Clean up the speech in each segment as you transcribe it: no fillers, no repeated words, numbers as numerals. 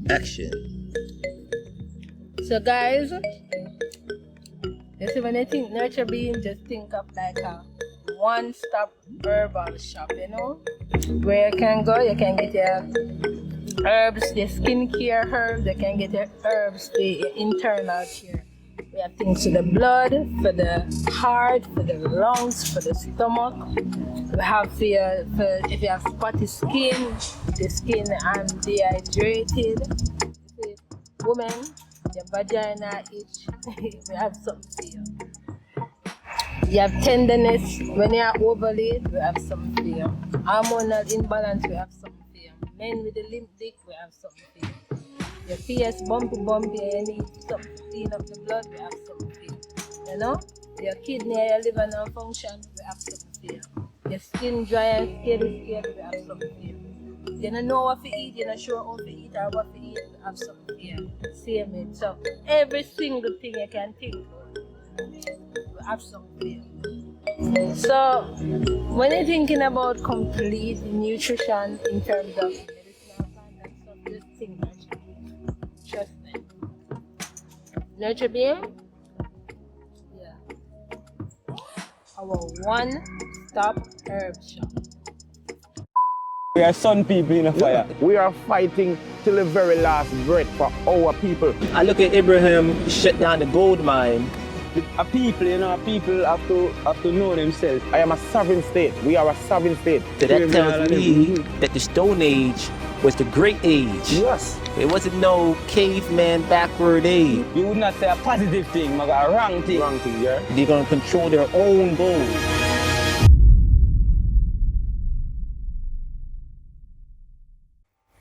Action. So guys, you see when you think nurture being, just think of like a one-stop herbal shop, you know? Where you can go, you can get your herbs, your skincare herbs, you can get your herbs for your internal care. We have things for the blood, for the heart, for the lungs, for the stomach. We have if you have spotty skin, the skin and dehydrated. Women, your vagina itch, we have something for you. You have tenderness, when you are overweight, we have something for you. Hormonal imbalance, we have something for you. Men with the limp dick, we have something for you. Your face bumpy, and you need something to clean up the blood, we have something for you. You know? Your kidney, your liver non-function, we have something for you. Your skin dry and scaly, we have something for you. You don't know what to eat, you're not sure how to eat or what to eat, we have something for you. Same it. So every single thing you can think, we have something for you. So when you're thinking about complete nutrition in terms of medicinal plants and stuff, just think Nurture Being. Trust me. Nurture Being? Yeah. Our one-stop herb shop. We are sun people in the fire. We are fighting till the very last breath for our people. I look at Ibrahim shut down the gold mine. People have to know themselves. I am a sovereign state. We are a sovereign state. So that tells me that the Stone Age was the great age. Yes. It wasn't no caveman backward age. You would not say a positive thing, but a wrong thing. Wrong thing, yeah. They're gonna control their own goals.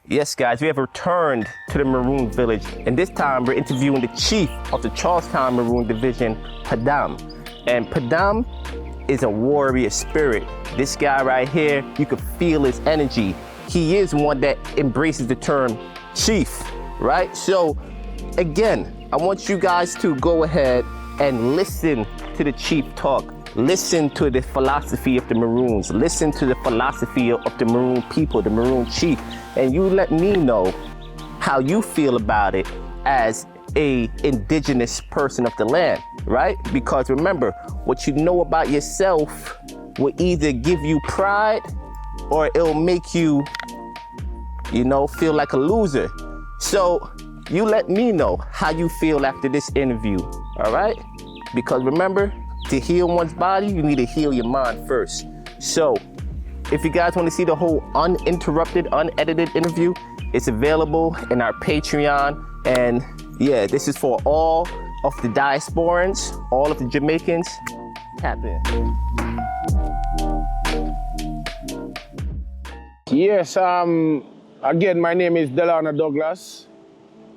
Yes, guys, we have returned to the Maroon village, and this time we're interviewing the chief of the Charles Town Maroon division, Padam. And Padam is a warrior spirit. This guy right here, you can feel his energy. He is one that embraces the term chief, right? So, again, I want you guys to go ahead and listen to the chief talk. Listen to the philosophy of the Maroons. Listen to the philosophy of the Maroon people, the Maroon chief. And you let me know how you feel about it as a indigenous person of the land, right? Because remember, what you know about yourself will either give you pride or it'll make you, feel like a loser. So you let me know how you feel after this interview, all right? Because remember, to heal one's body, you need to heal your mind first. So, if you guys want to see the whole uninterrupted, unedited interview, it's available in our Patreon. And yeah, this is for all of the diasporans, all of the Jamaicans. Tap in. Yes, again, my name is Delano Douglas.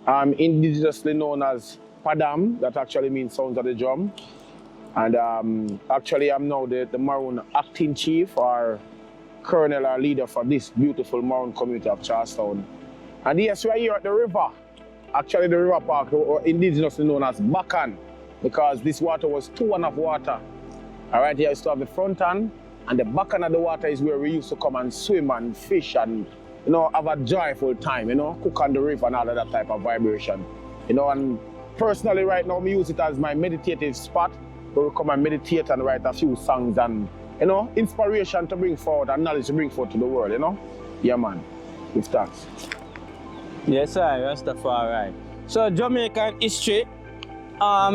I'm indigenously known as Padam, that actually means sounds of the drum. And actually, I'm now the Maroon acting chief or colonel or leader for this beautiful Maroon community of Charles Town. And yes, we are here at the river. Actually, the river park, or indigenously known as Bacan, because this water was too enough water. All right, here you still have the front end, and the back end of the water is where we used to come and swim and fish and, have a joyful time, cook on the river and all of that type of vibration. And personally right now, I use it as my meditative spot, where we come and meditate and write a few songs and, inspiration to bring forward and knowledge to bring forward to the world, Yeah, man. With thanks. Yes, sir, Rastafari. So Jamaican history,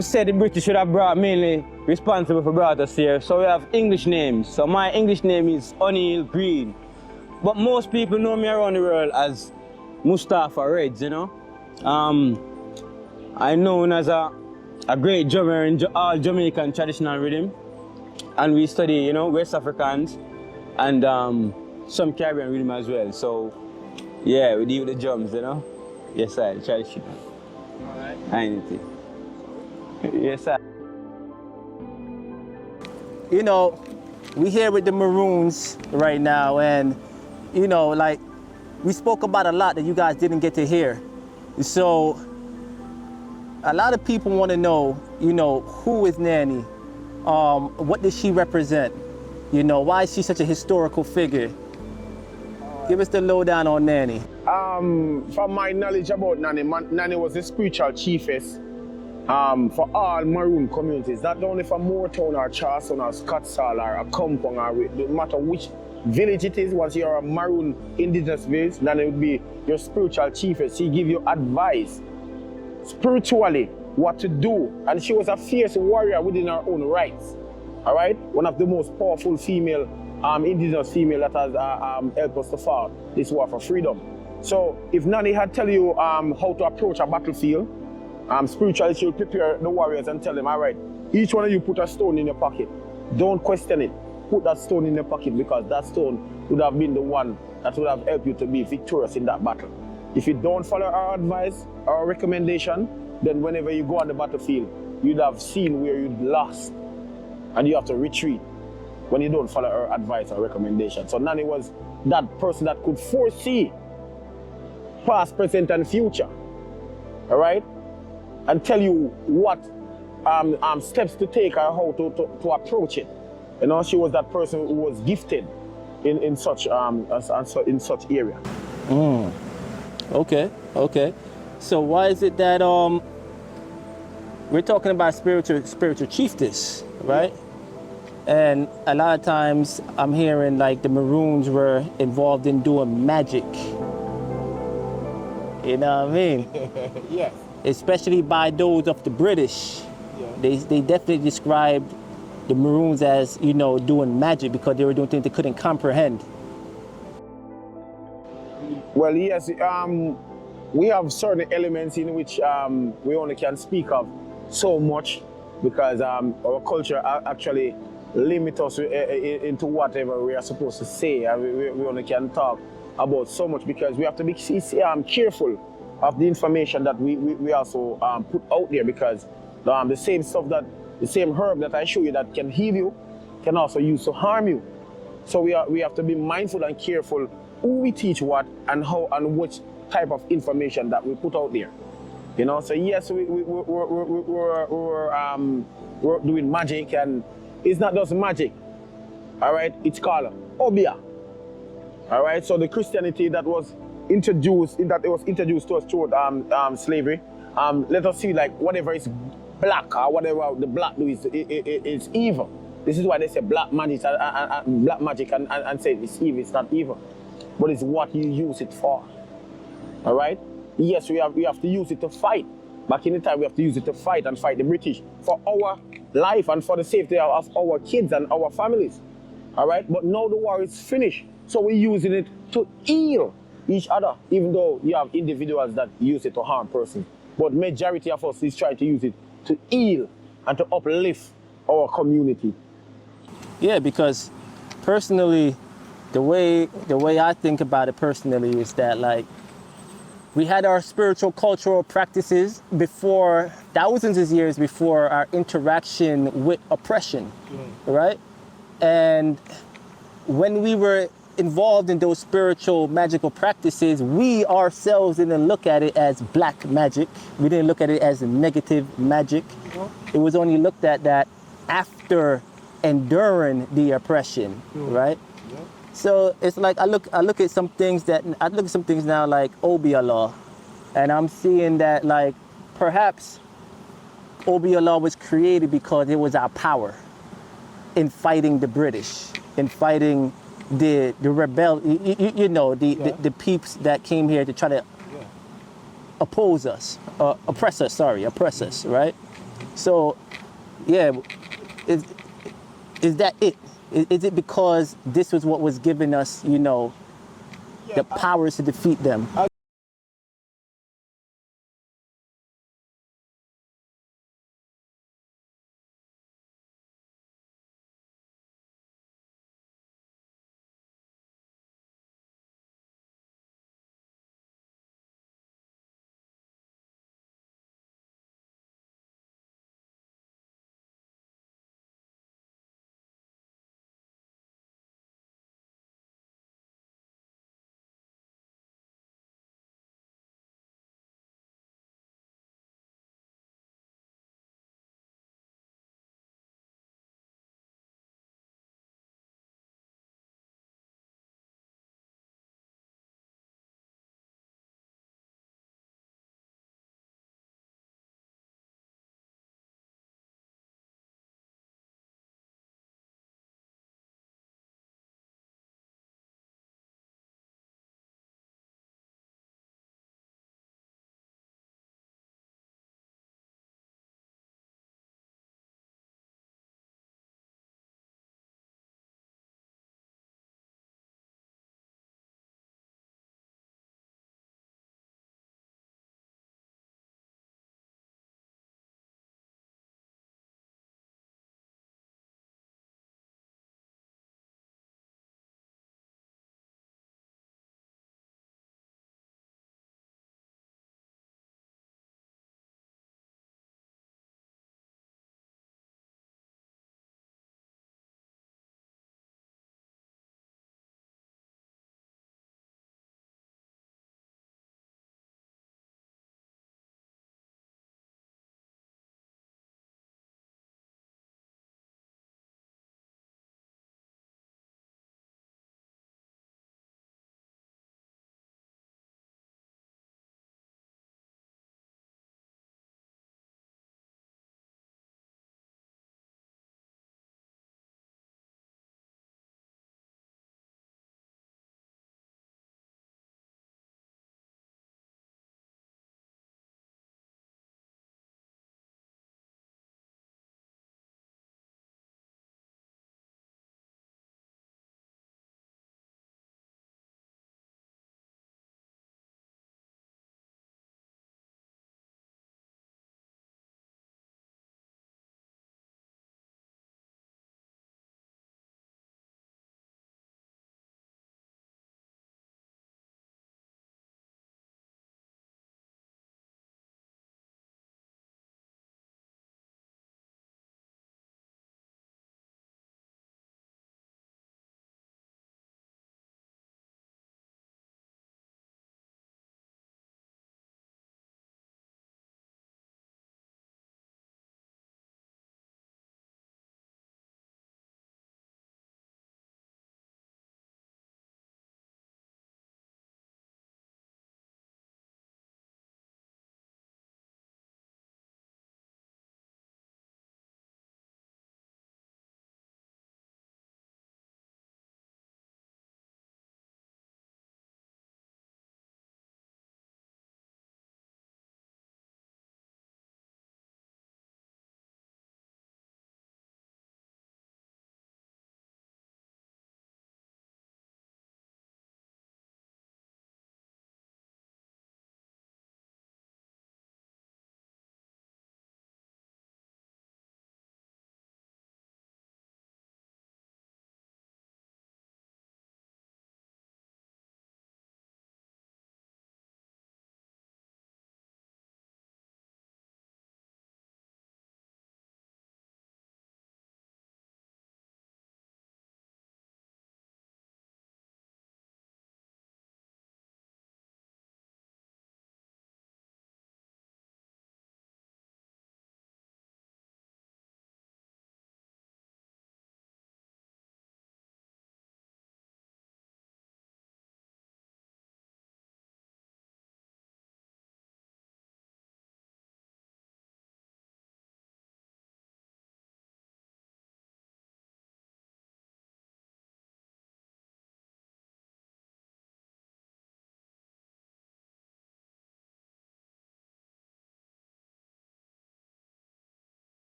said the British should have brought mainly responsible for brought us here. So we have English names. So my English name is O'Neill Green. But most people know me around the world as Mustafa Reds, I'm known as a great drummer in all Jamaican traditional rhythm. And we study, West Africans and some Caribbean rhythm as well. So, yeah, we deal with the drums, Yes, sir, traditional. All right. Anything. Yes, sir. We here with the Maroons right now, and, we spoke about a lot that you guys didn't get to hear. So, a lot of people want to know, who is Nanny? What does she represent? Why is she such a historical figure? Give us the lowdown on Nanny. from my knowledge about Nanny, Nanny was the spiritual chiefess for all Maroon communities, not only for Moortown or Charleston or Scottsdale or Accompong or no matter which village it is. Once you're a Maroon indigenous village, Nanny would be your spiritual chiefess. She give you advice spiritually what to do, and she was a fierce warrior within her own rights. All right, one of the most powerful female, indigenous female that has helped us to fight this war for freedom. So if Nanny had tell you how to approach a battlefield, spiritually she would prepare the warriors and tell them, all right, each one of you put a stone in your pocket. Don't question it. Put that stone in your pocket, because that stone would have been the one that would have helped you to be victorious in that battle. If you don't follow our advice, our recommendation, then whenever you go on the battlefield, you'd have seen where you'd lost and you have to retreat when you don't follow our advice or recommendation. So Nanny was that person that could foresee past, present, and future, all right? And tell you what steps to take or how to approach it. You know, she was that person who was gifted in such area. Okay. So why is it that we're talking about spiritual chiefess, right? And a lot of times I'm hearing like the Maroons were involved in doing magic. You know what I mean? Yes. Especially by those of the British. Yeah. They definitely described the Maroons as, you know, doing magic because they were doing things they couldn't comprehend. Well, yes, we have certain elements in which we only can speak of so much, because our culture actually limits us into whatever we are supposed to say, and we only can talk about so much, because we have to be careful of the information that we also put out there, because the same herb that I show you that can heal you can also use to harm you. So we have to be mindful and careful who we teach what and how and which type of information that we put out there. You know, so yes, we're doing magic, and it's not just magic. All right, it's called Obia. All right, so the Christianity that was introduced to us through slavery. Let us see, like, whatever is black or whatever the black do is evil. This is why they say black magic and say it's evil. It's not evil, but it's what you use it for. All right. Yes, we have to use it to fight. Back in the time, we have to use it to fight and fight the British for our life and for the safety of our kids and our families. All right. But now the war is finished, so we're using it to heal each other, even though you have individuals that use it to harm persons. But majority of us is trying to use it to heal and to uplift our community. Yeah, because personally, the way I think about it personally is that, like, we had our spiritual cultural practices before, thousands of years before our interaction with oppression, right? And when we were involved in those spiritual magical practices, we ourselves didn't look at it as black magic. We didn't look at it as negative magic. It was only looked at that after enduring the oppression, right? So it's like I look at some things now like Obia law, and I'm seeing that, like, perhaps Obia law was created because it was our power in fighting the British, in fighting the the peeps that came here to try to oppress us, right? So, yeah, is that it? Is it because this was what was giving us, the powers to defeat them?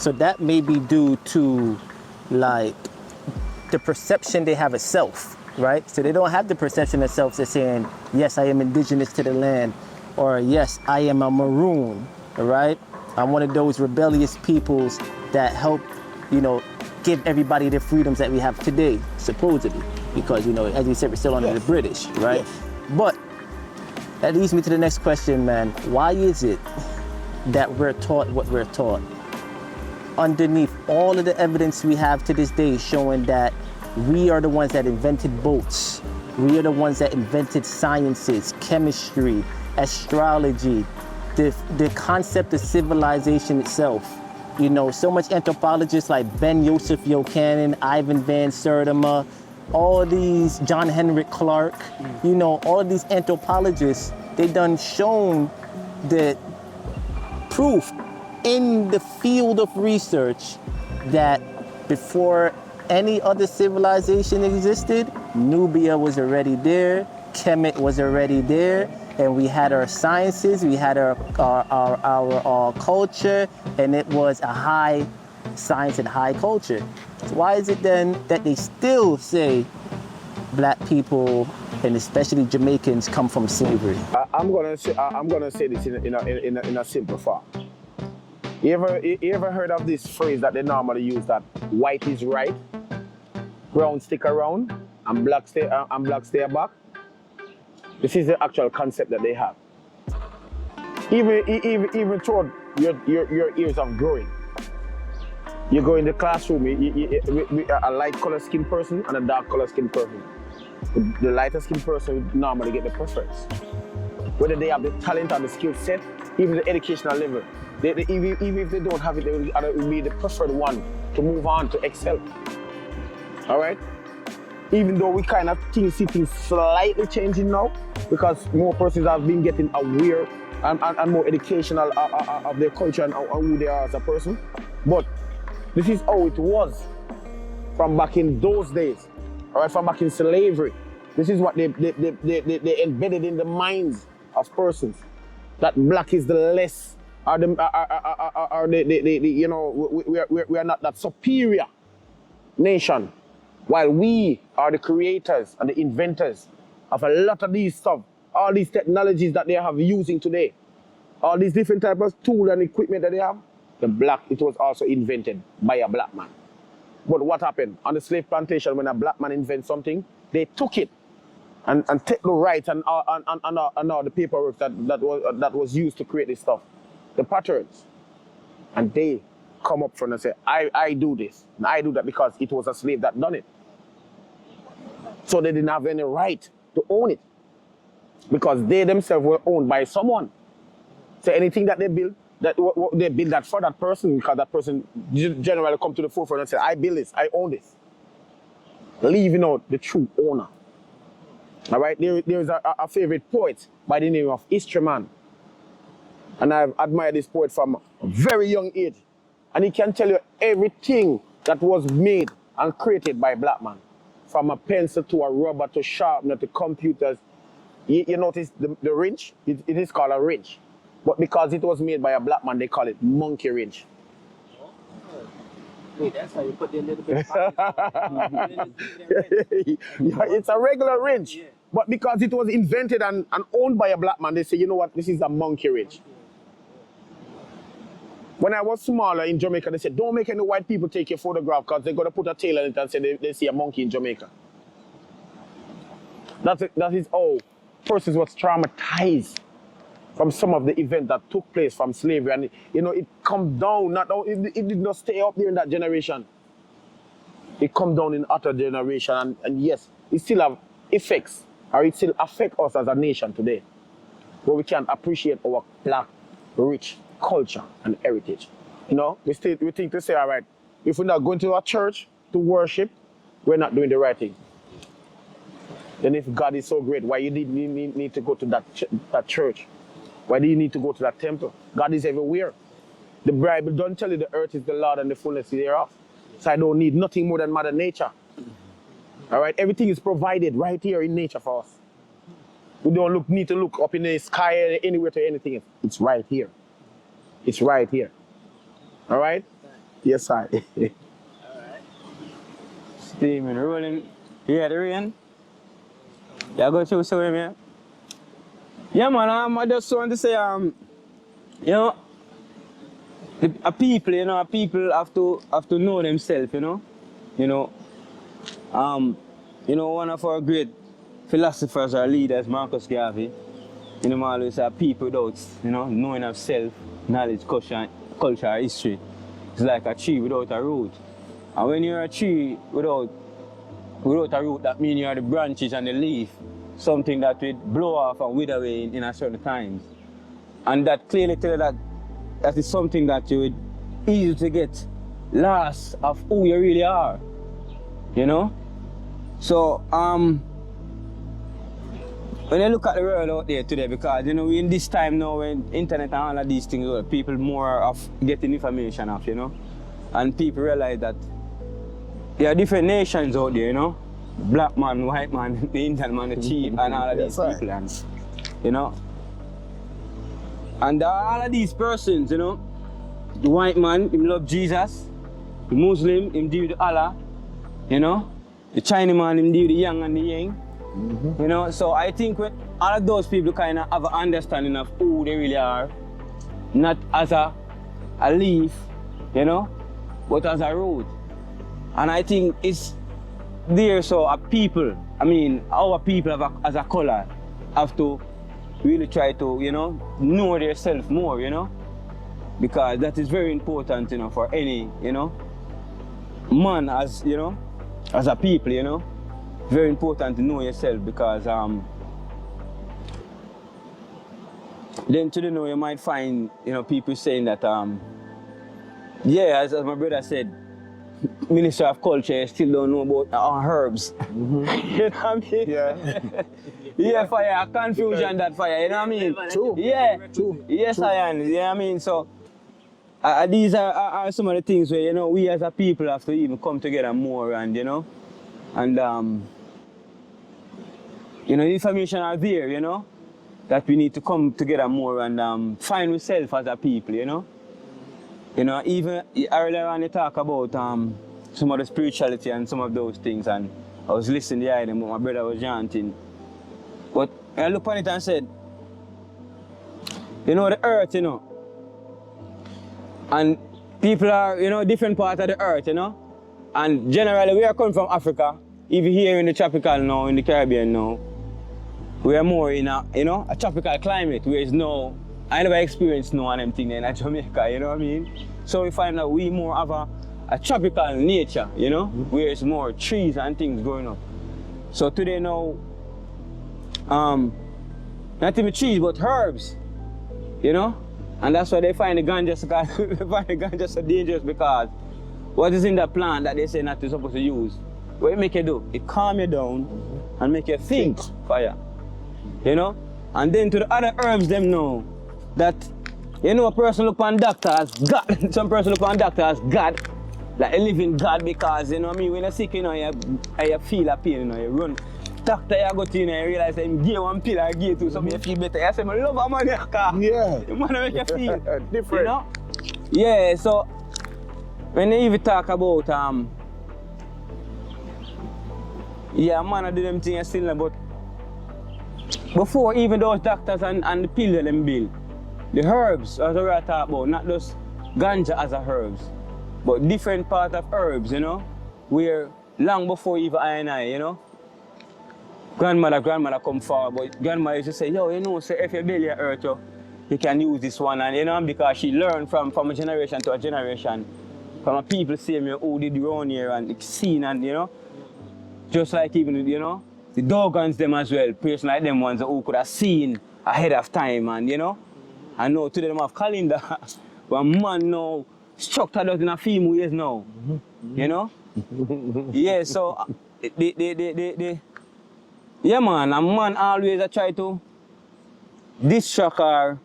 So that may be due to like the perception they have of self, right? So they don't have the perception of self as saying, yes, I am indigenous to the land, or yes, I am a Maroon, right? I'm one of those rebellious peoples that help, give everybody the freedoms that we have today, supposedly, because, as you said, we're still under the British, right? Yes. But that leads me to the next question, man. Why is it that we're taught what we're taught? Underneath all of the evidence we have to this day showing that we are the ones that invented boats. We are the ones that invented sciences, chemistry, astrology, the concept of civilization itself. So much anthropologists like Ben Joseph Buchanan, Ivan Van Sertima, all these, John Henrik Clark, all of these anthropologists, they done shown the proof in the field of research that before any other civilization existed, Nubia was already there, Kemet was already there, and we had our sciences, we had our culture, and it was a high science and high culture. So why is it then that they still say black people, and especially Jamaicans, come from slavery? I'm gonna say this in a simple form. You ever heard of this phrase that they normally use, that white is right, brown stick around, and black stay back? This is the actual concept that they have. Even throughout your years of growing, you go in the classroom, a light color skin person and a dark color skin person. The lighter skin person would normally get the preference. Whether they have the talent or the skill set, even the educational level. Even if they don't have it, they will be the preferred one to move on, to excel. All right? Even though we kind of see things slightly changing now, because more persons have been getting aware and more educational of their culture and who they are as a person. But this is how it was from back in those days, all right, from back in slavery. This is what they embedded in the minds of persons, that black is the less, we are not that superior nation, while we are the creators and the inventors of a lot of these stuff, all these technologies that they have using today, all these different types of tools and equipment that they have. It was also invented by a black man. But what happened on the slave plantation, when a black man invents something, they took it and take the rights and all the paperwork that was used to create this stuff, the patterns, and they come up front and say, I do this, and I do that because it was a slave that done it. So they didn't have any right to own it, because they themselves were owned by someone. So anything that they build, they build that for that person, because that person generally come to the forefront and say, I build this, I own this, leaving out the true owner. All right, there's a favorite poet by the name of Eastman, and I've admired this poet from a very young age, and he can tell you everything that was made and created by black man, from a pencil to a rubber to sharpener to computers. You notice the wrench, it is called a wrench. But because it was made by a black man, they call it monkey wrench. Wait, that's how you put the little bit Yeah, it's a regular wrench. Yeah. But because it was invented and owned by a black man, they say, you know what, this is a monkey wrench. When I was smaller in Jamaica, they said, don't make any white people take your photograph because they're going to put a tail on it and say they see a monkey in Jamaica. That is how persons was traumatized from some of the events that took place from slavery. And it come down, it did not stay up there in that generation. It come down in other generation, and yes, it still have effects, or it still affect us as a nation today. But we can't appreciate our black, rich culture and heritage. We think to say, all right, if we're not going to a church to worship, we're not doing the right thing. Then if God is so great, why you need to go to that church? Why do you need to go to that temple? God is everywhere. The Bible don't tell you the earth is the Lord and the fullness thereof. So I don't need nothing more than Mother Nature. All right, everything is provided right here in nature for us. We don't need to look up in the sky anywhere to anything. It's right here. It's right here. All right? Yes, I. Steaming, rolling. Yeah, the rain. Yeah, go through so man. Yeah, man. I just want to say, you know, a people, a people have to know themselves, you know. One of our great philosophers or leaders, Marcus Garvey, always say people without, knowing of self, knowledge, culture, history. It's like a tree without a root. And when you're a tree without a root, that means you are the branches and the leaf, something that will blow off and wither away in a certain times. And that clearly tells you that is something that you would easy to get lost of who you really are. So when you look at the world out there today, because we in this time now when internet and all of these things, people more of getting information off, and people realize that there are different nations out there, black man, white man, the Indian man, the chief, and all of these people, and all of these persons, the white man, him love Jesus, the Muslim, him deal with Allah, the Chinese man, him deal with the yang and the yang, so I think when all of those people kind of have an understanding of who they really are, not as a leaf, but as a root. And I think it's there, so our people as a color have to really try to, know themselves more, because that is very important, for any, man as, as a people, very important to know yourself, because then you might find, people saying that, as my brother said, Minister of Culture still don't know about herbs. You know what I mean? Yeah. Yeah, fire, confusion that fire, you know what I mean? True. Yeah. True. Yes, True. I am, you know what I mean? So, these are some of the things where, we as a people have to even come together more and, and, information are there, that we need to come together more and find ourselves as a people, even earlier on you talk about some of the spirituality and some of those things, and I was listening to them, but my brother was chanting. But I looked on it and said, the earth, and people are, different parts of the earth, and generally we are coming from Africa, even here in the tropical now, in the Caribbean now, we are more in a tropical climate, where it's no, I never experienced snow and them thing in Jamaica, you know what I mean? So we find that we more have a tropical nature, where it's more trees and things growing up. So today now, not even trees, but herbs, and that's why they find the ganja so dangerous, because what is in the plant that they say not to supposed to use, what it make you do? It calm you down and make you think fire, and then to the other herbs them know that, a person look on doctor as God, some person look on doctor as God, like a living God, because, when you're sick, you feel a pain, you run. Doctor, you go to, you realize that you give one pill or give two, so you feel better. You say, I love a man, yeah. You want to make you feel different. Yeah, so when you even talk about, man, I do them things still, but before even those doctors and the pills that them build, the herbs, as we are talking about, not just ganja as a herbs, but different part of herbs, where long before even I, grandmother come forward, but grandmother used to say, say if your belly hurt you can use this one, and because she learned from a generation to a generation, from a people saying who did around here and seen, and just like even the Dogons them as well, person like them ones who could have seen ahead of time, and I know today them have calendar, but man now structured out in a few ways now, yeah, so yeah, man, a man always try to distract or,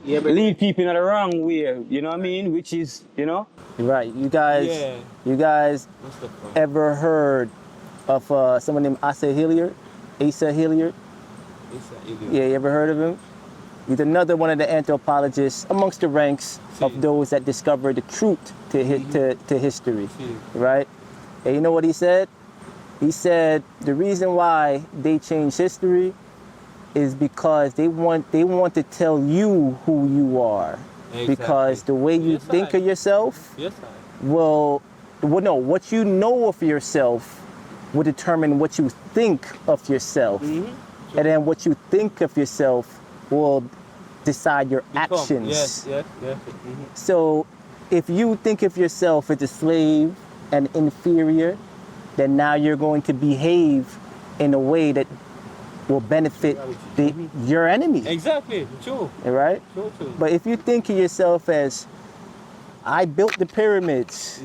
lead people in the wrong way, you know what I mean? Which is, Right. You guys ever heard of someone named Asa Hilliard? Yeah, you ever heard of him? He's another one of the anthropologists amongst the ranks of those that discovered the truth to history, right? And you know what he said? He said the reason why they changed history is because they want to tell you who you are. Exactly. Because the way you think of yourself what you know of yourself will determine what you think of yourself. Mm-hmm. And then what you think of yourself will decide your actions. Yes. Mm-hmm. So if you think of yourself as a slave and inferior, then now you're going to behave in a way that will benefit your enemy. Exactly, true. Right? True. But if you think of yourself as, I built the pyramids,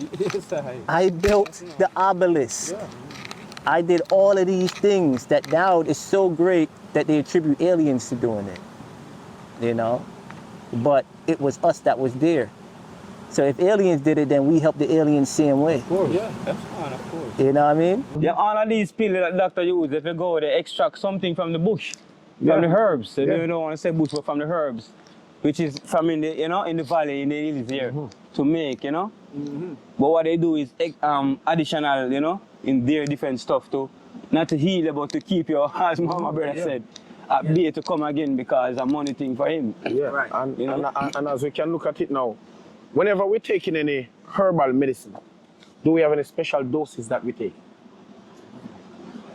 I built the obelisk, I did all of these things that now is so great that they attribute aliens to doing it, you know? But it was us that was there. So if aliens did it, then we help the aliens same way. Of course, yeah, that's fine, of course. You know what I mean? Yeah, all of these pills that doctor use, if you go, they extract something from the bush, from the herbs. So you don't want to say bush, but from the herbs, which is from in the, in the valley, in the hills here, to make, But what they do is additional, in their different stuff too, not to heal, but to keep your, as my brother said, be to come again because a money thing for him. Yeah, right. And as we can look at it now, whenever we're taking any herbal medicine, do we have any special doses that we take?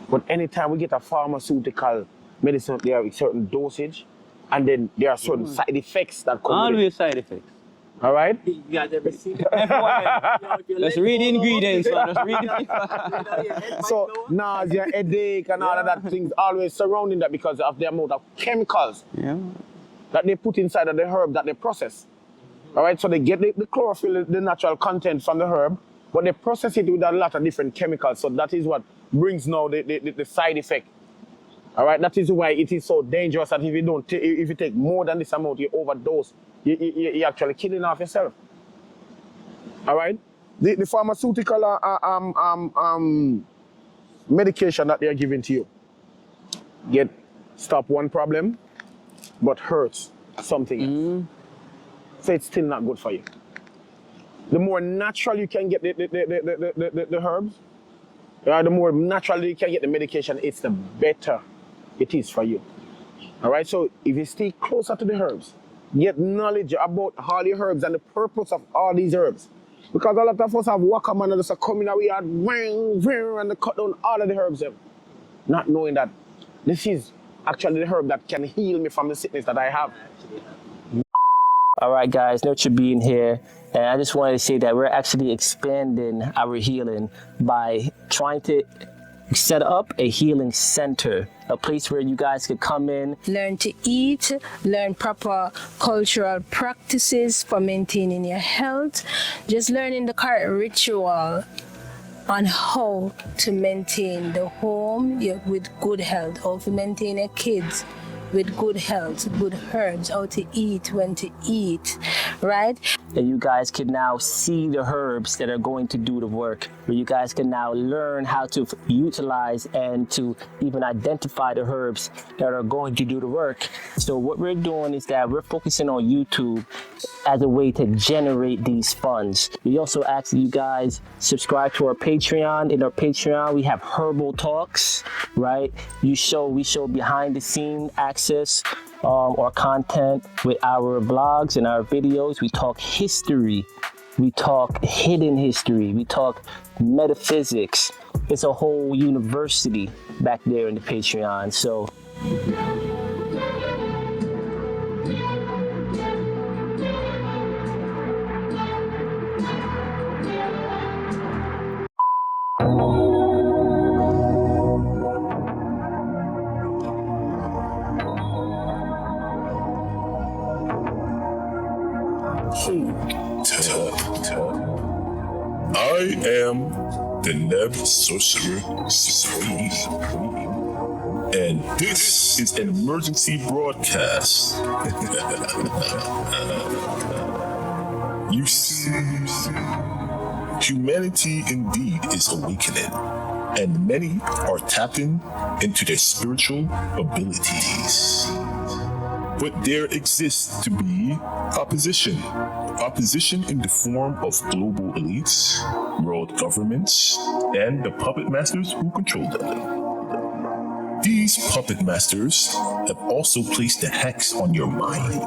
But anytime we get a pharmaceutical medicine, there are a certain dosage, and then there are certain side effects that come with it. Always side effects. All right? You guys ever seen Let's read the ingredients, man. Let's read the So nausea, headache, and all of that things always surrounding that because of the amount of chemicals that they put inside of the herb that they process. All right, so they get the chlorophyll, the natural content from the herb, but they process it with a lot of different chemicals. So that is what brings now the side effect. All right, that is why it is so dangerous that if you take more than this amount, you overdose, you're actually killing off yourself. All right, the pharmaceutical medication that they are giving to you stop one problem, but hurts something else. So it's still not good for you. The more natural you can get the herbs, the more natural you can get the medication, it's the better it is for you. All right, so if you stay closer to the herbs, get knowledge about all the herbs and the purpose of all these herbs. Because a lot of us have wakaman and just come in and we had and they cut down all of the herbs, not knowing that this is actually the herb that can heal me from the sickness that I have. All right, guys, Nurture being here. And I just wanted to say that we're actually expanding our healing by trying to set up a healing center, a place where you guys could come in. Learn to eat, learn proper cultural practices for maintaining your health, just learning the correct ritual on how to maintain the home with good health, how to maintain your kids with good health, good herbs, how to eat, when to eat, right? And you guys can now see the herbs that are going to do the work, where you guys can now learn how to utilize and to even identify the herbs that are going to do the work. So what we're doing is that we're focusing on YouTube as a way to generate these funds. We also ask you guys subscribe to our Patreon. In our Patreon, we have Herbal Talks, right? We show behind the scene access or content with our blogs and our videos. We talk history. We talk hidden history. We talk metaphysics. It's a whole university back there in the Patreon. So I am the Neb Sorcerer Supreme, and this is an emergency broadcast. You see, humanity indeed is awakening, and many are tapping into their spiritual abilities. But there exists to be opposition. Opposition in the form of global elites, world governments, and the puppet masters who control them. These puppet masters have also placed a hex on your mind.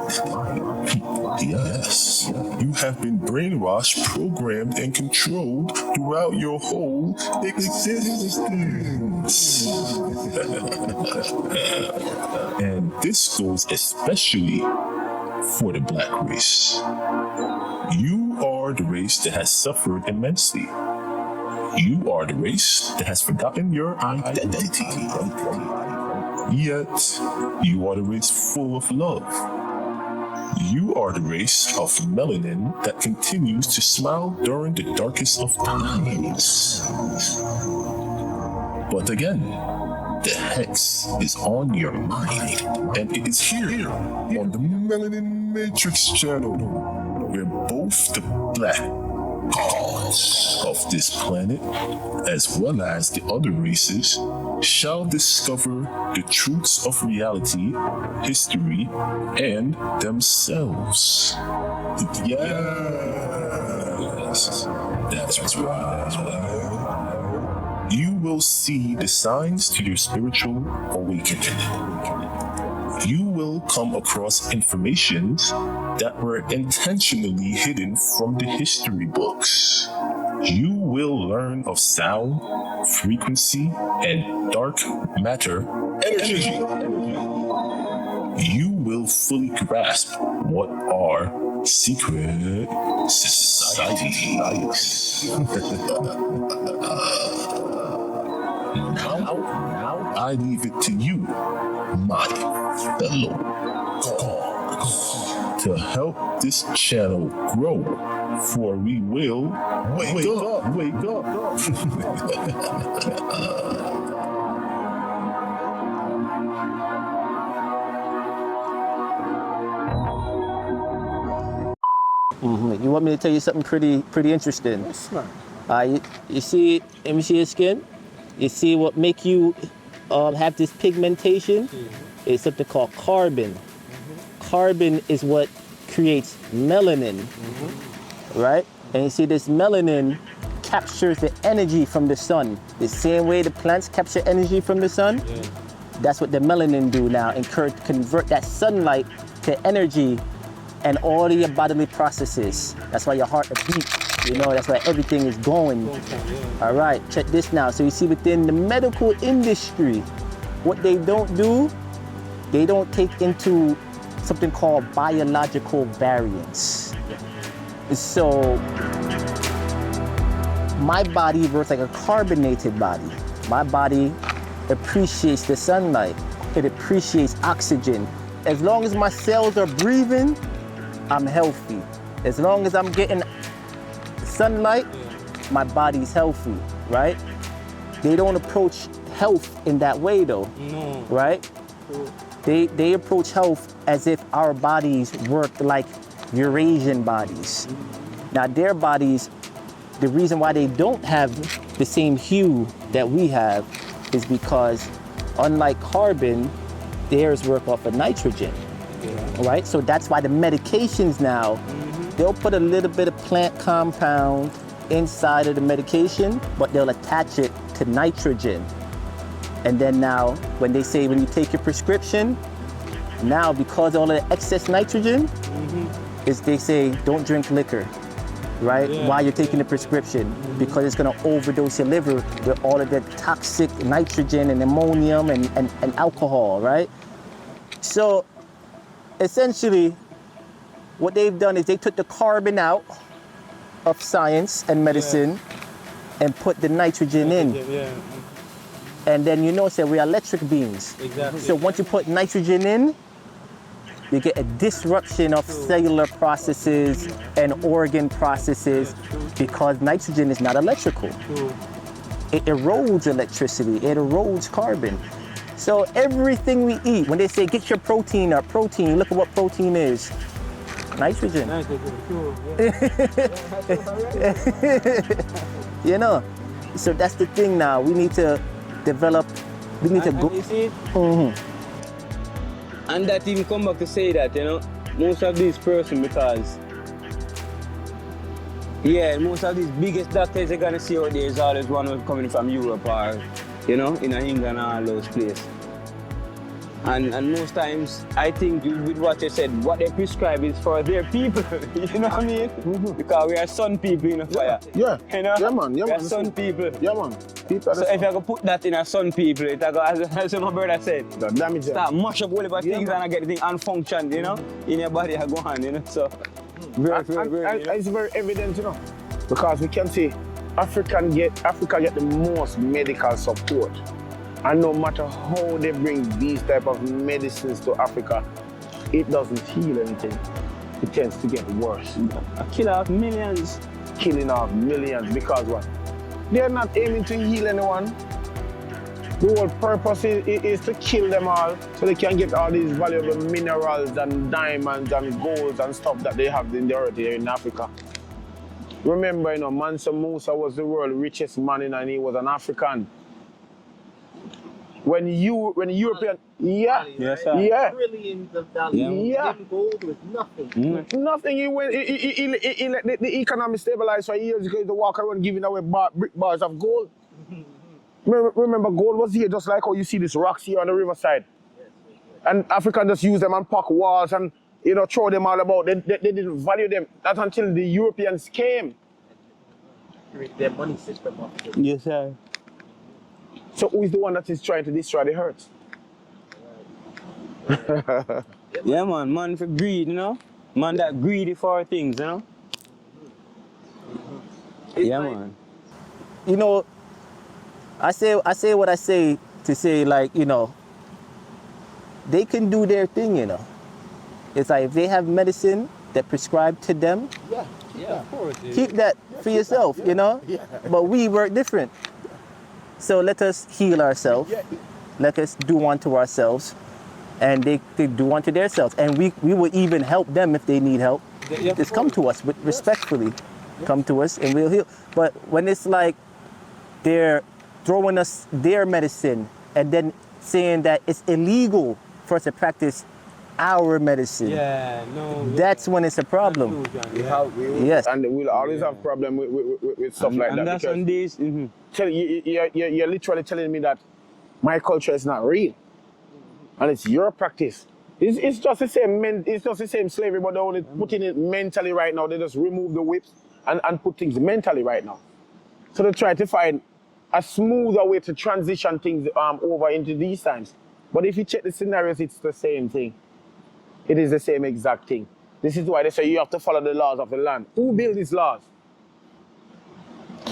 Yes, you have been brainwashed, programmed, and controlled throughout your whole existence. And this goes especially for the black race. You are the race that has suffered immensely. You are the race that has forgotten your identity. Yet, you are the race full of love. You are the race of melanin that continues to smile during the darkest of times. But again, the hex is on your mind, and it is here on the Melanin Matrix channel, where both the black gods of this planet, as well as the other races, shall discover the truths of reality, history, and themselves. Yes, that's right. You will see the signs to your spiritual awakening. You will come across information that were intentionally hidden from the history books. You will learn of sound, frequency, and dark matter energy. You will fully grasp what are secret societies. Now, I leave it to you, my fellow gods, to help this channel grow, for we will wake up. You want me to tell you something pretty interesting? Yes, man. You see, let me see your skin. You see what make you have this pigmentation? It's something called carbon. Carbon is what creates melanin, right? And you see this melanin captures the energy from the sun. The same way the plants capture energy from the sun, that's what the melanin do now, and convert that sunlight to energy and all your bodily processes. That's why your heart beats, that's why everything is going. All right, check this now. So you see within the medical industry, what they don't do, they don't take into something called biological variance. So my body works like a carbonated body. My body appreciates the sunlight. It appreciates oxygen. As long as my cells are breathing, I'm healthy. As long as I'm getting sunlight, my body's healthy, right? They don't approach health in that way though, right? They approach health as if our bodies work like Eurasian bodies. Now their bodies, the reason why they don't have the same hue that we have is because unlike carbon, theirs work off of nitrogen, right? So that's why the medications now, they'll put a little bit of plant compound inside of the medication, but they'll attach it to nitrogen. And then now, when they say when you take your prescription, now because all of the excess nitrogen, is they say don't drink liquor, right? While you're taking the prescription, because it's gonna overdose your liver with all of the toxic nitrogen and ammonium and alcohol, right? So essentially, what they've done is they took the carbon out of science and medicine and put the nitrogen in. And then say we're electric beings. Exactly. So once you put nitrogen in, you get a disruption of cellular processes and organ processes because nitrogen is not electrical. It erodes electricity, it erodes carbon. So everything we eat, when they say get your protein up, protein, look at what protein is. Nitrogen. So that's the thing now. We need to develop, we need to go. And that even come back to say that, you know, most of these persons, because yeah, most of these biggest doctors you're gonna see out there is always one who's coming from Europe or, you know, in England and all those places. And most times, I think with what you said, what they prescribe is for their people, you know what I mean? Because we are sun people in a fire. Yeah, You know? yeah man, yeah we man. are sun people. Yeah man. People So if you go put that in a sun people, it go, as my brother said, that damage them. start mash up all about things man. and get the thing unfunctioned, you know? In your body go on, you know? So, very, And you know? it's very evident, you know, because we can see Africa get the most medical support. And no matter how they bring these type of medicines to Africa, it doesn't heal anything. It tends to get worse. A killer of millions. Killing off millions because what? They're not aiming to heal anyone. The whole purpose is to kill them all so they can get all these valuable minerals and diamonds and golds and stuff that they have in the earth here in Africa. Remember, you know, Mansa Musa was the world's richest man and he was an African. When European, yeah, Yes, sir. yeah, Trillions of dollars. Yeah. Him gold was nothing. nothing. He let the economy stabilize for years because they walk around giving away brick bars of gold. Remember, gold was here just like how you see these rocks here on the riverside. And Africans just use them and pack walls and, you know, throw them all about. They didn't value them. That's until the Europeans came. Their money system up. Yes, sir. So who is the one that is trying to destroy the earth? Yeah, man for greed, you know? Man that greedy for things, you know? Yeah, man. You know, I say what I say to say, like, you know, they can do their thing, you know. It's like if they have medicine that prescribed to them, Yeah, of course. keep that for yourself, you know? But we work different. So let us heal ourselves. Let us do unto ourselves. And they do unto themselves. And we will even help them if they need help. Just come to us respectfully. Come to us and we'll heal. But when it's like they're throwing us their medicine and then saying that it's illegal for us to practice our medicine. Yeah, no. That's when it's a problem. Yes. And we'll always have problem with stuff like And that. that's because on this. you're literally telling me that my culture is not real. And it's your practice. It's just the same it's just the same slavery, but they're only putting it mentally right now. They just remove the whips and put things mentally right now. So they try to find a smoother way to transition things over into these times. But if you check the scenarios, it's the same thing. It is the same exact thing. This is why they say you have to follow the laws of the land. Who built these laws?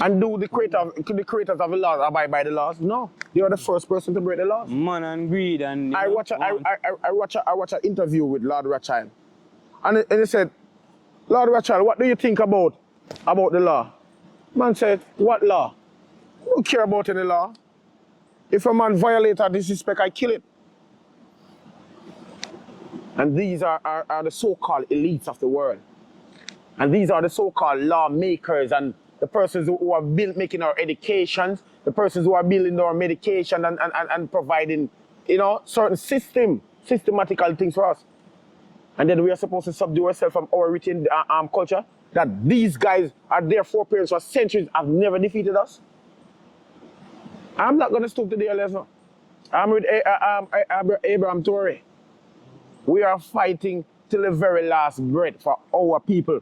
And do the creators of the laws abide by the laws? No. They are the first person to break the laws. Man and greed and... I watch an interview with Lord Rothschild. And he said, Lord Rothschild, what do you think about the law? Man said, what law? I don't care about any law. If a man violates or disrespect, I kill it. And these are the so-called elites of the world. And these are the so-called lawmakers and the persons who are making our educations, the persons who are building our medication and providing, you know, certain systematical things for us. And then we are supposed to subdue ourselves from our written culture, that these guys are their foreparents for centuries have never defeated us. I'm not going to stoop to their level. I'm with Ibrahim Traoré. We are fighting till the very last breath for our people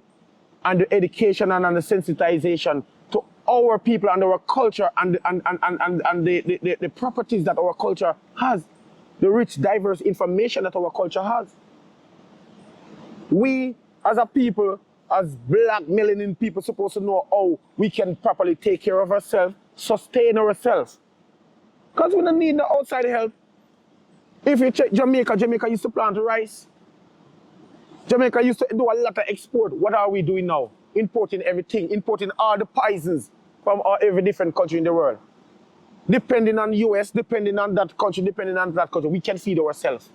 and the education and the sensitization to our people and our culture and the properties that our culture has, the rich, diverse information that our culture has. We, as a people, as black melanin people, supposed to know how we can properly take care of ourselves, sustain ourselves. Because we don't need the outside help. If you check Jamaica used to plant rice. Jamaica used to do a lot of export. What are we doing now? Importing everything, importing all the poisons from every different country in the world. Depending on US, depending on that country, depending on that country, we can feed ourselves.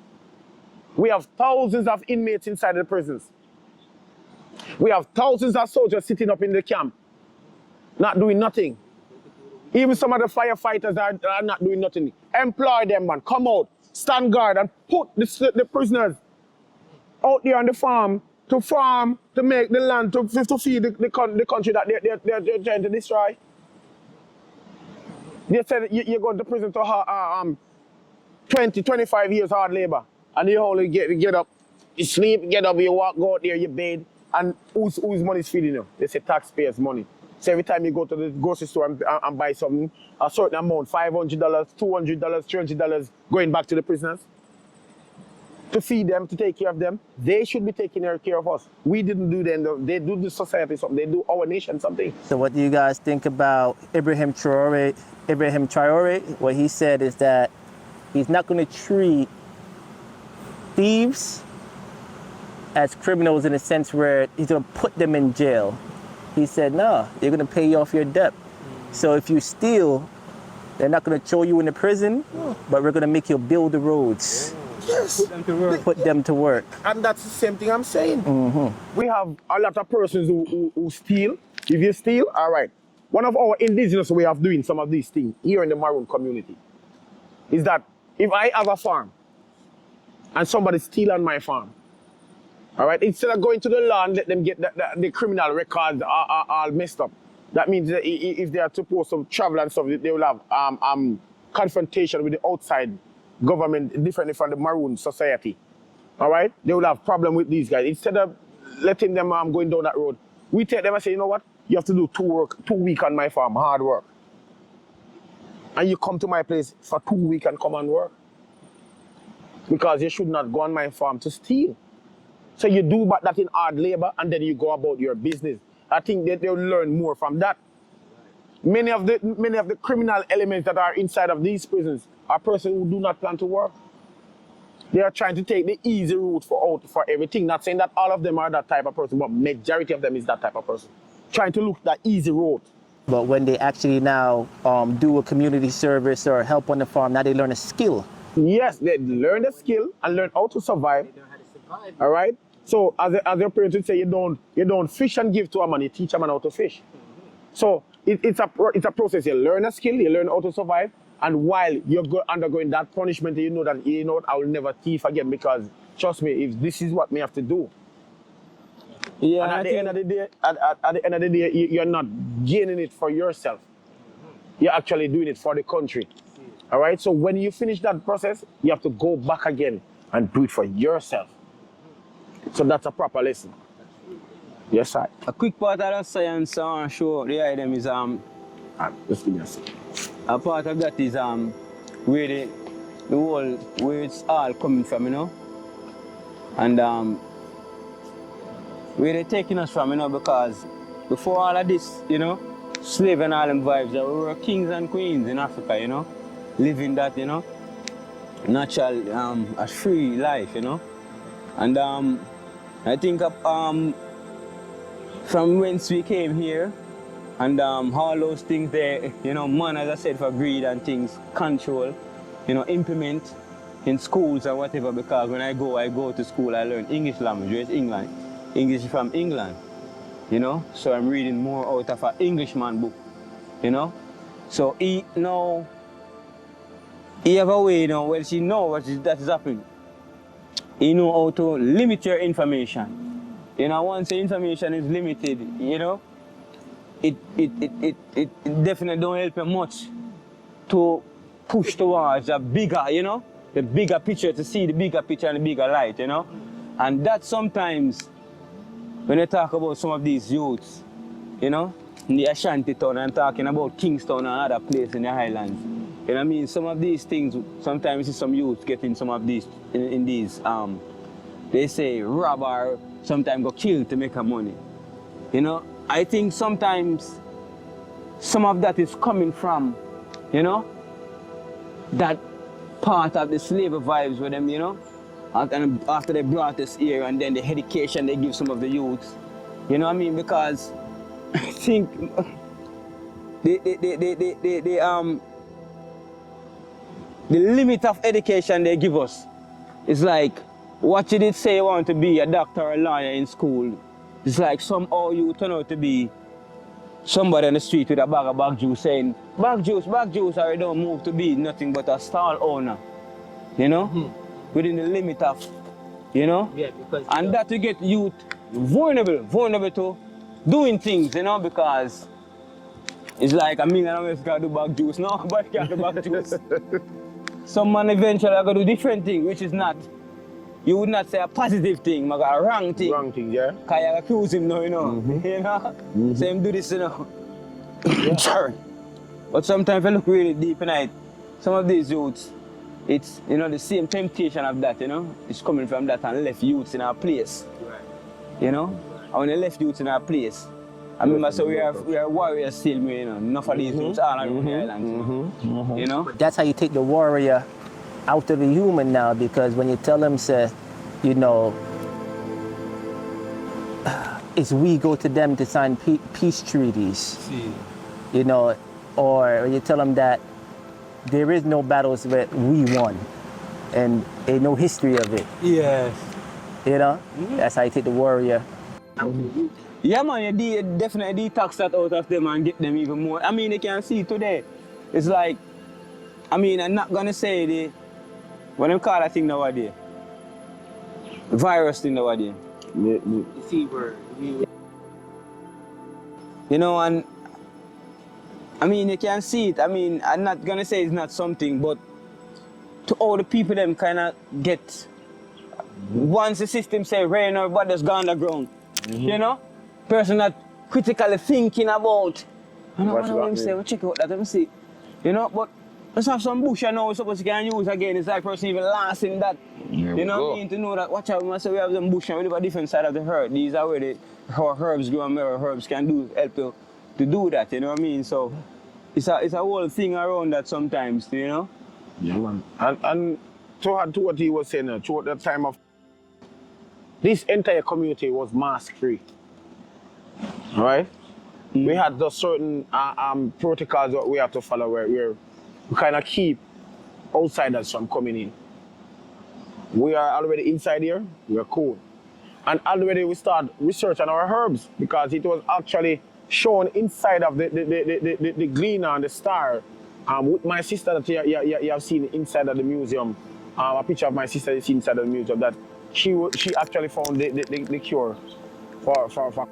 We have thousands of inmates inside the prisons. We have thousands of soldiers sitting up in the camp, not doing nothing. Even some of the firefighters are not doing nothing. Employ them, man. Come out. stand guard and put the prisoners out there on the farm, to make the land, to feed the country that they're trying to destroy. They said you go to prison to 20, 25 years hard labor, and you only get up, you sleep, get up, you walk, go out there, you bathe, and whose money is feeding you? They say taxpayers' money. So every time you go to the grocery store and buy something, a certain amount, $500, $200, $300, going back to the prisoners to feed them, to take care of them. They should be taking care of us. We didn't do them. They do the society something. They do our nation something. So what do you guys think about Ibrahim Traoré? What he said is that he's not going to treat thieves as criminals in a sense where he's going to put them in jail. He said, no, you're going to pay off your debt. So if you steal, they're not going to throw you in the prison, but we're going to make you build the roads. Yes. Put them to work. And that's the same thing I'm saying. We have a lot of persons who steal. If you steal, all right. One of our indigenous way of doing some of these things here in the Maroon community is that if I have a farm and somebody steal on my farm, all right, instead of going to the law and let them get the criminal records all messed up, that means that if they are supposed to travel and stuff, they will have confrontation with the outside government differently from the Maroon society. All right? They will have problem with these guys. Instead of letting them going down that road, we take them and say, you know what? You have to do 2 weeks on my farm, hard work. And you come to my place for 2 weeks and come and work. Because you should not go on my farm to steal. So you do that in hard labor and then you go about your business. I think that they'll learn more from that. Many of the criminal elements that are inside of these prisons are persons who do not plan to work. They are trying to take the easy route for everything. Not saying that all of them are that type of person, but majority of them is that type of person. Trying to look that easy road. But when they actually now do a community service or help on the farm, now they learn a skill. Yes, they learn the skill and learn how to survive. They learn how to survive. All right? So as your parents would say, you don't fish and give to a man, you teach a man how to fish. So it's a process. You learn a skill, you learn how to survive, and while you're undergoing that punishment, you know what, I will never thief again, because trust me, if this is what me have to do. Yeah. And at the end of the day, you're not gaining it for yourself. You're actually doing it for the country. All right? So when you finish that process, you have to go back again and do it for yourself. So that's a proper lesson. Yes, sir. A quick part of the science show the item is Just give me a second. a part of that is where the whole where it's all coming from, you know, and where they're taking us from, you know, because before all of this, you know, slave and all them vibes, that we were kings and queens in Africa, you know, living that, you know, natural, a free life, you know, and I think from whence we came here, and all those things there, you know, man, as I said, for greed and things, control, you know, implement in schools and whatever, because when I go to school, I learn English language, where's England? English from England, you know, so I'm reading more out of an Englishman book, you know. So he have a way, you know, well, she know that is happening. He know how to limit your information. You know, once the information is limited, you know, it definitely don't help you much to push towards a bigger, you know, the bigger picture, to see the bigger picture and the bigger light, you know. And that sometimes, when you talk about some of these youths, you know, in the Ashanti town, and talking about Kingston and other places in the Highlands, you know what I mean? Some of these things, sometimes you see some youths getting some of these, in these, they say rob or sometimes go kill to make money. You know, I think sometimes some of that is coming from, you know, that part of the slave vibes with them, you know. And after they brought us here, and then the education they give some of the youths, you know what I mean? Because I think the limit of education they give us is like, what you did say you want to be, a doctor or a lawyer in school, it's like somehow you turn out to be somebody on the street with a bag of bag juice saying, bag juice, or you don't move to be nothing but a stall owner. you know, within the limit of, you know, Yeah, because and that to get youth vulnerable to doing things, you know, because it's like, I mean, I don't know if you can do back juice, no, but you can do back juice. Some man eventually are going to do different thing, which is not, you would not say a positive thing, but a wrong thing. Wrong thing, yeah. Because you accuse him now, you know, you know, so him do this, you know. Sorry. But sometimes if I look really deep in it, some of these youths, it's, you know, the same temptation of that, you know, it's coming from that and left youths in our place, you know. And when they left youths in our place, I remember, so we are warriors still, you know, enough of these youths all around the island, you know. That's how you take the warrior out of the human now, because when you tell them, say, you know, it's we go to them to sign peace treaties, you know, or when you tell them that there is no battles that we won and ain't no history of it. Yes. You know, that's how you take the warrior. Yeah, man, you definitely detox that out of them and get them even more. I mean, you can see today, it's like, I mean, I'm not gonna say what them call that thing nowadays, virus thing nowadays. you see where You know, and I mean, you can see it. I mean, I'm not gonna say it's not something, but to all the people them kind of get, once the system say rain, everybody's gone underground. You know, person not critically thinking about. I know what I'm saying. We check out that. Let me see. You know, but let's have some bush. I know we're supposed to can use again. It's like person even lost in that. You know what I mean? To know that. Watch out. We say we have some bush and we live a different side of the earth. These are where our herbs grow and where our herbs can help you to do that. You know what I mean? So it's a whole thing around that sometimes. You know. Yeah, man. And to add to what he was saying, throughout that time of, this entire community was mask-free. All right? We had the certain protocols that we have to follow where we kind of keep outsiders from coming in. We are already inside here, we're cool. And already we start research on our herbs because it was actually shown inside of the gleaner and the star. With my sister that you have seen inside of the museum, a picture of my sister is inside of the museum, that she actually found the cure for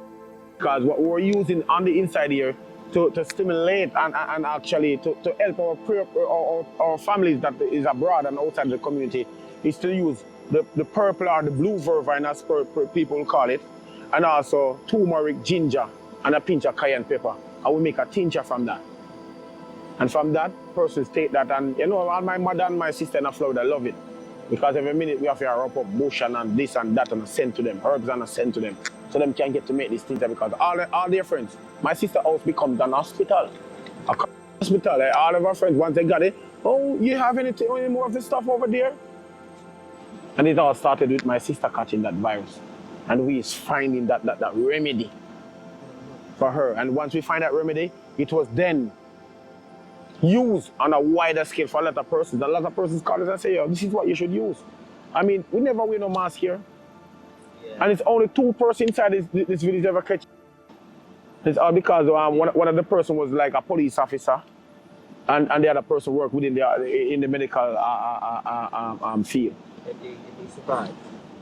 because what we're using on the inside here to stimulate and actually to help our families that is abroad and outside the community is to use the purple or the blue vervine, as people call it, and also turmeric, ginger, and a pinch of cayenne pepper. And we make a tincture from that. And from that, persons take that, and you know, all my mother and my sister in Florida love it. Because every minute we have to wrap up bush and this and that and send to them, herbs and send to them. So them can get to make these things because all their friends, my sister's house becomes an hospital. A hospital, all of our friends, once they got it, oh, you have any more of this stuff over there? And it all started with my sister catching that virus. And we is finding that remedy for her. And once we find that remedy, it was then used on a wider scale for a lot of persons. A lot of persons call us and say, yo, this is what you should use. I mean, we never wear no mask here. Yeah. And it's only 2 persons inside this village ever catch. It's all because one of the person was like a police officer, and the other person worked within in the medical field. and they survived.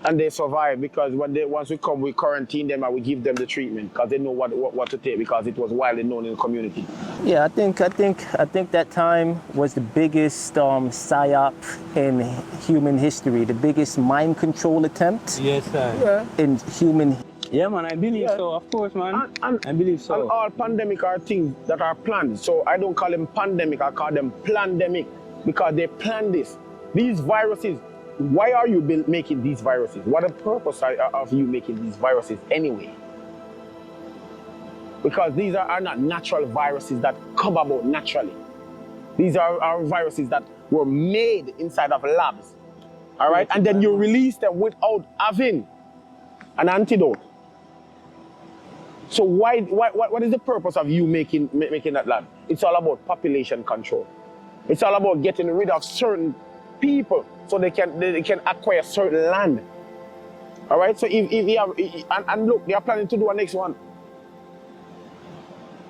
And they survive because once we come, we quarantine them and we give them the treatment because they know what to take because it was widely known in the community. Yeah, I think that time was the biggest psyop in human history, the biggest mind control attempt. Yes, sir. In human. Yeah, man, I believe so. Of course, man. I believe so. And all pandemic are things that are planned. So I don't call them pandemic, I call them plandemic because they plan this. These viruses. Why are you making these viruses? What the purpose of you making these viruses anyway? Because these are not natural viruses that come about naturally. These are viruses that were made inside of labs. All right? And then you release them without having an antidote. So what is the purpose of you making that lab? It's all about population control. It's all about getting rid of certain people so they can acquire certain land. All right, so if you have, and look, they are planning to do a next one.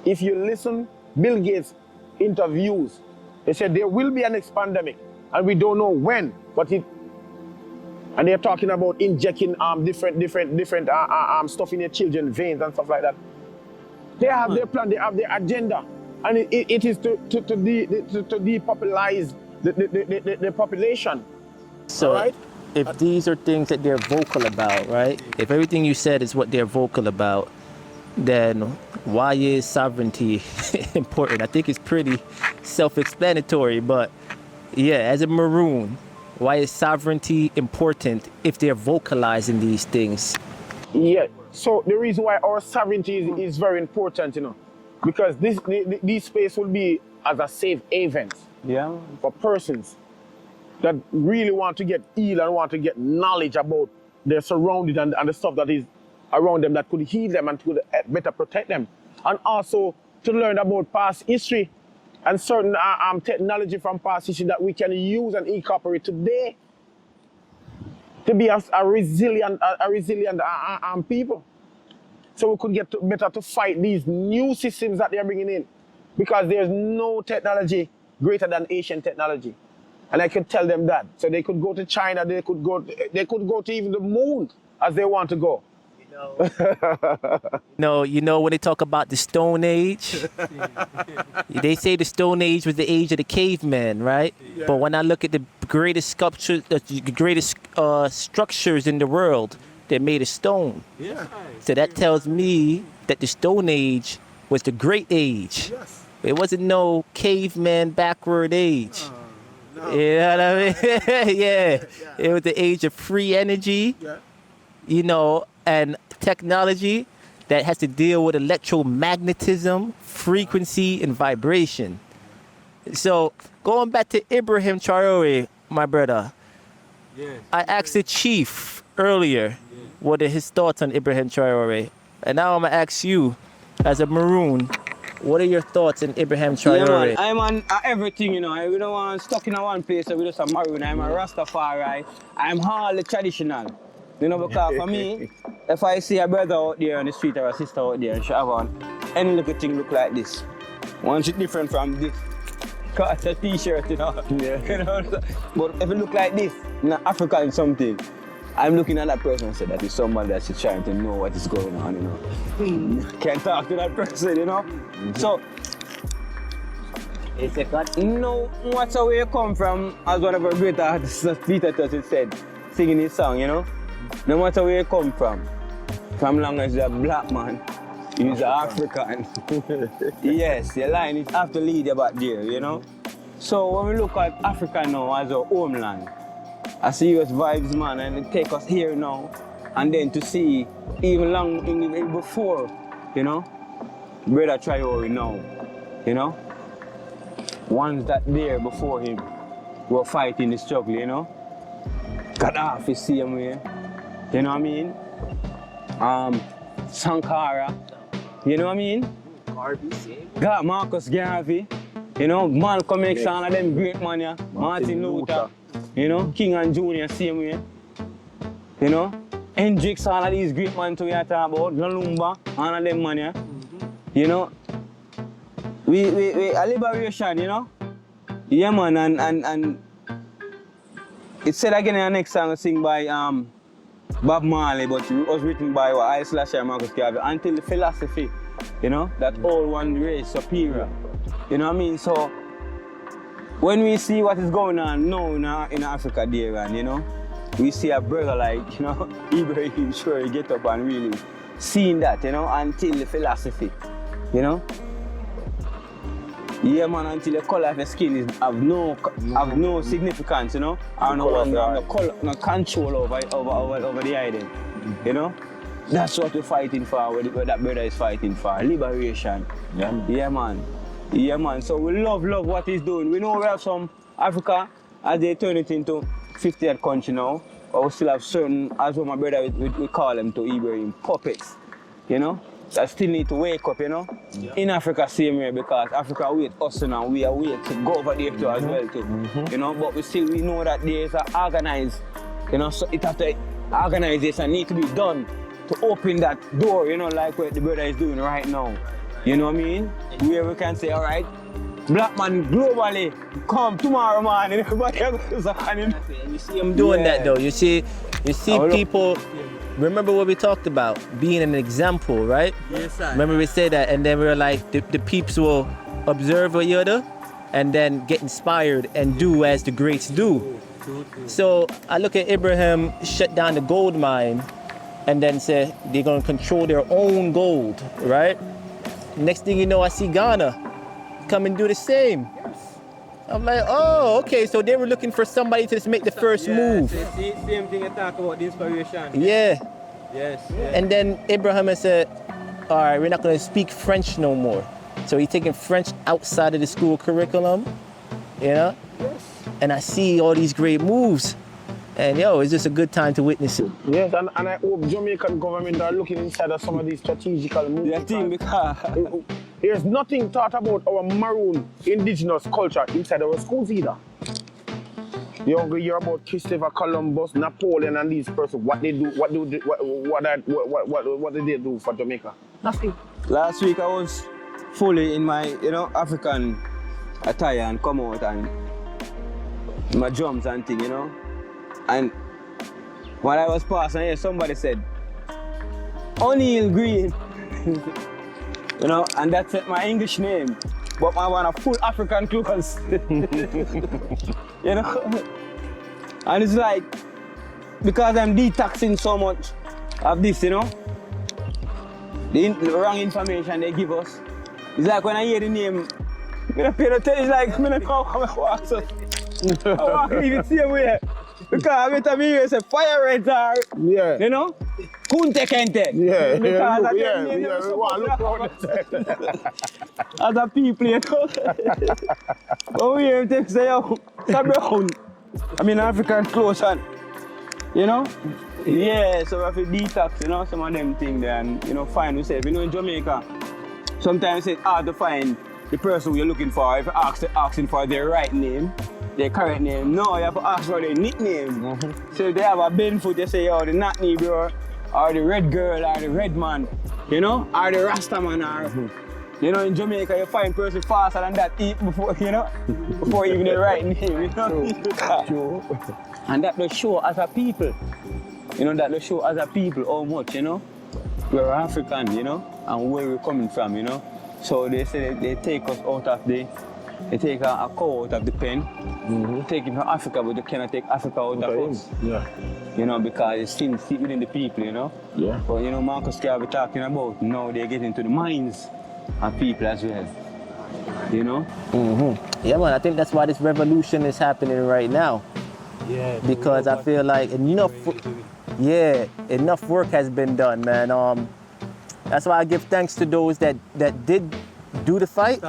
If you listen, Bill Gates interviews, they said there will be a next pandemic and we don't know when. and they're talking about injecting different stuff in their children's veins and stuff like that. They have their plan, they have their agenda, and it is to depopularize the population. So right? if these are things that they're vocal about, right? If everything you said is what they're vocal about, then why is sovereignty important? I think it's pretty self-explanatory, but yeah, as a Maroon, why is sovereignty important if they're vocalizing these things? Yeah, so the reason why our sovereignty is very important, you know, because this space will be as a safe haven for persons that really want to get healed and want to get knowledge about their surroundings and the stuff that is around them that could heal them and could better protect them. And also to learn about past history and certain technology from past history that we can use and incorporate today to be a resilient people. So we could get better to fight these new systems that they're bringing in, because there's no technology greater than Asian technology. And I could tell them that. So they could go to China, they could go to even the moon as they want to go. No, you know when they talk about the Stone Age, they say the Stone Age was the age of the caveman, right? Yeah. But when I look at the greatest sculptures, the greatest structures in the world, they're made of stone. Yeah. So that tells me that the Stone Age was the great age. Yes. It wasn't no caveman backward age. No. You know what I mean? Yeah. It was the age of free energy, you know, and technology that has to deal with electromagnetism, frequency, and vibration. So going back to Ibrahim Traoré, my brother, I asked the chief earlier what are his thoughts on Ibrahim Traoré. And now I'm going to ask you, as a Maroon, what are your thoughts on Ibrahim Traoré? Yeah, I'm on everything, you know. I don't want stuck in one place, so we just a Maroon. I'm a Rastafari. I'm all the traditional. You know, because for me, if I see a brother out there on the street or a sister out there and she have on any little thing look like this, one shit different from this. Cause it's a t-shirt, you know. Yeah. You know? But if it look like this, in Africa and something, I'm looking at that person and say that is somebody that's trying to know what is going on, you know. Can't talk to that person, you know. So, it's a cut. You know, what's where you come from, as one of our great artists, Peter Tosh said, singing his song, you know. No matter where you come from long as you're a black man, you're African. Yes, your line is have to lead you back there, you know. So when we look at Africa now as our homeland, I see us vibes, man, and it take us here now, and then to see even before, you know, Brother Traore now, you know, ones that there before him were fighting the struggle, you know. Gaddafi the same way, you know what I mean? Sankara, you know what I mean? Got Marcus Garvey, you know, Malcolm X, all of them great man, yeah. Martin Luther, you know, King and Junior same way, you know? Hendrix, all of these great men to talk about, Lalumba, all of them man, yeah. You know? We a liberation, you know? Yeah man, and it's said again in the next song I sing by Bob Marley, but it was written by I/Marcus Garvey, until the philosophy, you know, that all one race superior. You know what I mean? So when we see what is going on now in Africa there, and you know, we see a brother like, you know, Ibrahim Traoré get up and really seeing that, you know, until the philosophy, you know. Yeah man, until the color of the skin have no significance, you know, or no control over the island, you know. That's what we're fighting for, what that brother is fighting for, liberation. Yeah man. Yeah man, so we love what he's doing. We know we have some Africa, as they turn it into 50th country now, but we still have certain, as what my brother, we call them to Ibrahim, puppets, you know. That still need to wake up, you know. Yeah. In Africa same way, because Africa wait us now, we are wait to go over there too as well too. You know, but we know that there's an organized, you know, so it has to organization need to be done to open that door, you know, like what the brother is doing right now. You know what I mean? Where we can say, all right, black man globally come tomorrow morning. Everybody goes on him. And you see him doing that though. You see people. Remember what we talked about, being an example, right? Yes, sir. Remember we said that, and then we were like, the peeps will observe what you do, and then get inspired and do as the greats do. So I look at Ibrahim shut down the gold mine, and then say they're gonna control their own gold, right? Next thing you know, I see Ghana come and do the same. I'm like, oh, okay, so they were looking for somebody to just make the first move. Same thing I talk about the inspiration. Yeah. Yes. And then Ibrahim has said, all right, we're not going to speak French no more. So he's taking French outside of the school curriculum, you know? Yes. And I see all these great moves. And yo, it's just a good time to witness it. Yes, and I hope Jamaican government are looking inside of some of these strategical moves. Yeah, thing because there's nothing taught about our Maroon indigenous culture inside our schools either. You hear about Christopher Columbus, Napoleon, and these persons. What they do? What did they do for Jamaica? Nothing. last week I was fully in my, African attire and come out and my drums and thing, And while I was passing here, somebody said, O'Neill Green. And that's my English name. But I want a full African clothes. And it's like, because I'm detoxing so much of this, the wrong information they give us. It's like when I hear the name, I pay attention, it's like, I don't know how I walk, so I walk even the same way. Because every time you hear say fire reds are, Kunte Kente. As a people, But we hear them say, yo, Brown. I mean, African clothes and, Yeah, so we have to detox, some of them things there and, find yourself. In Jamaica, sometimes it's hard to find the person you're looking for. If you're asking for their right name, their correct name. No, you have to ask for their nickname. So if they have a bend foot, you say, yo, the Natney bro, or the red girl, or the red man, or the Rasta man, or, in Jamaica, you find person faster than that before, before even the right name, True. And that does show as a people, that does show as a people how much, we're African, and where we're coming from, So they say they take us out of they take a cow out of the pen, take it from Africa, but they cannot take Africa out of us. Yeah. Because it's still within the people, Yeah. But Marcus Garvey talking about now they're getting to the minds of people as well. Yeah, man, I think that's why this revolution is happening right now. Yeah. Because I feel like enough work has been done, man. That's why I give thanks to those that did do the fight.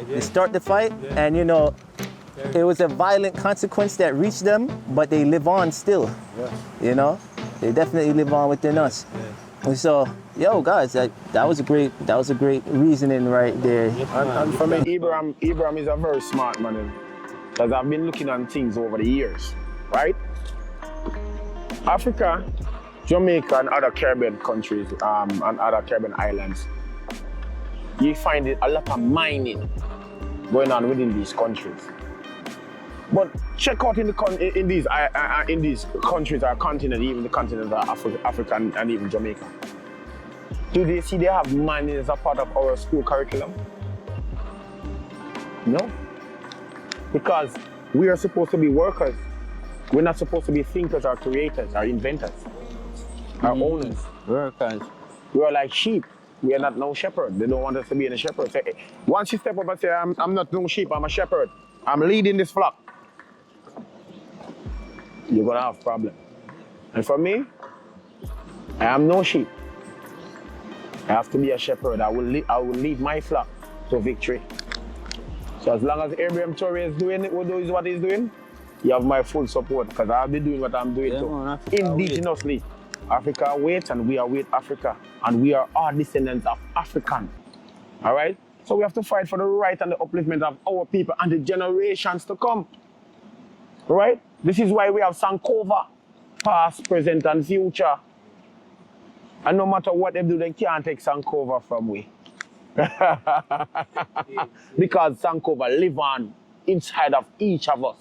They start the fight, and it was a violent consequence that reached them, but they live on still. Yeah. They definitely live on within us. Yeah. So, guys, that was a great reasoning right there. And for me, Ibrahim is a very smart man, because I've been looking at things over the years, right? Africa, Jamaica, and other Caribbean countries, and other Caribbean islands, you find a lot of mining going on within these countries. But check out in these countries or continent, even the continent of Africa and even Jamaica. Do they see they have mining as a part of our school curriculum? No. Because we are supposed to be workers. We're not supposed to be thinkers or creators or inventors or owners. Workers. We are like sheep. We are not no shepherd. They don't want us to be in a shepherd. So, once you step up and say, I'm not no sheep, I'm a shepherd. I'm leading this flock. You're gonna have a problem. And for me, I am no sheep. I have to be a shepherd. I will lead my flock to victory. So as long as Ibrahim Traoré is doing what he's doing, you have my full support, because I'll be doing what I'm doing indigenously. Africa awaits, and we await Africa, and we are all descendants of African. All right? So we have to fight for the right and the upliftment of our people and the generations to come. All right? This is why we have Sankova, past, present, and future. And no matter what they do, they can't take Sankova from we. Because Sankova live on inside of each of us.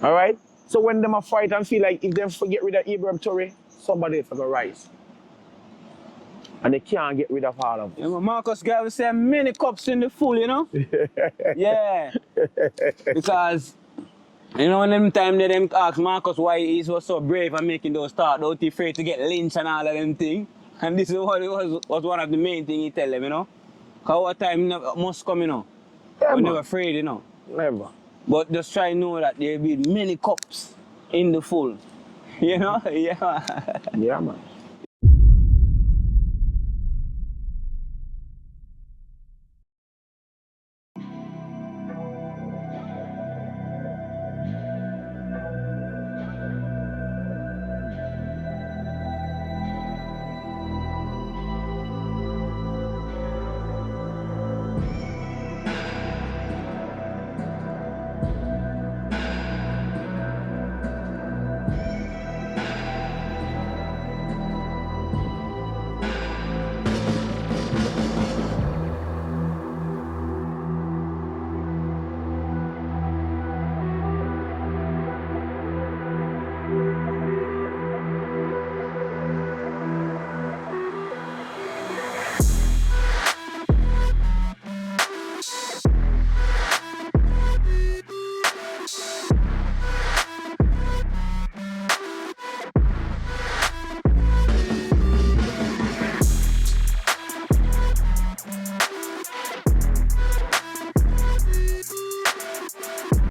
All right? So when them a fight and feel like if they forget rid of Ibrahim Traoré, somebody else will rise. And they can't get rid of all of us. Yeah, Marcus guy will say many cups in the full, you know? Yeah. Because, you know, when them time they them ask Marcus why he was so brave and making those start, don't he afraid to get lynched and all of them things. And this is what was one of the main things he tell them, you know? Because our time must come, you know? Yeah, We're man. never afraid, you know? Never. But just try to know that there will be many cups in the full. You know? Yeah. Yeah, man.